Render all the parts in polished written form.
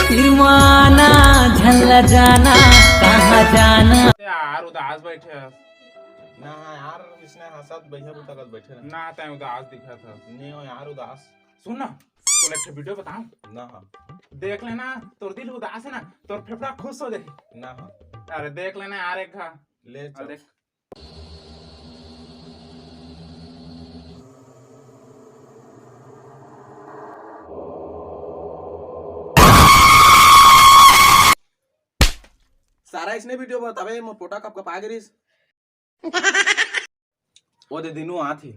फिरवाना झल्ला जाना कहाँ जाना यार उदास बैठे ना यार इसने हंसत बैठे बुतकत बैठे ना तय उदास दिखा था। नहीं हो यार उदास सुन ना तो एक वीडियो बताऊं ना देख लेना तोर दिल उदास है ना तोर फेफड़ा खुश हो जाए ना अरे देख लेना यार एक घा ले चल देख सारा इसने वीडियो बतावे मोर पोटा कब कप आ गिरिस ओ दे दिनु आथी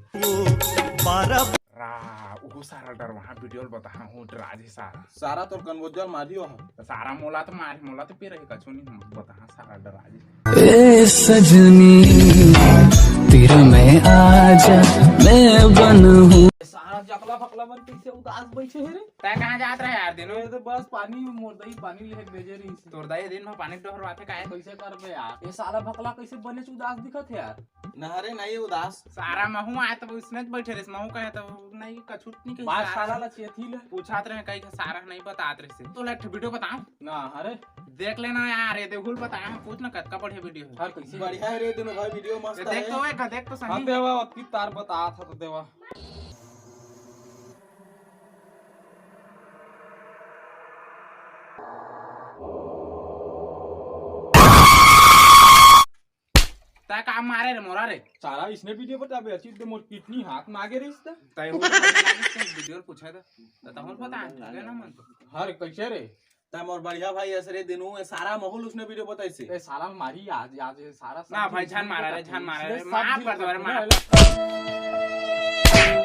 रा वो सारा डर वहां वीडियो बता हूं राजे सारा सारा तोर कन्वोजल मारियो है सारा मोला तो पे रहे कछु नहीं बता सारा डर राजे ए सजनी तेरा मैं आजा मैं बनूं सारा जकला फकला बन कैसे उदास बैठे है रे तय कहां जात रहे यार दिनो तो बस पानी मोर दही पानी ले भेजे रही तोर दाई दिन में पानी डोहरवाते काहे कैसे करबे यार ये साला फकला कैसे बने उदास दिखत है यार ना रे नहीं उदास सारा महू आए तो उसने बैठे रे महू कहे तो नहीं कछु नहीं कहे बात साला ला चेथी ले पूछात रहे कहीं सारा नहीं बतात रहे से तो एक वीडियो बताऊं ना अरे देख लेना यार ये देखुल बताया हम पूछ ना कतका बढ़िया वीडियो है हर कैसे बढ़िया है रे दिनो भाई वीडियो मस्त है देख तो सही हां देवा अति तार बता था तो देवा ता काम मारे रे मोरा रे सारा इसने वीडियो बताबे अच्छी तो मोर किडनी हाथ मांगे रे इसने तय हो वीडियो पूछा था तहन पता है ना मन हर कैसे रे ता मोर बढ़िया भाई असरे दिनु सारा महल उसने वीडियो बताई से ए साला मारी आज आज सारा ना भाई जान मारा रे माफ कर दो रे माफ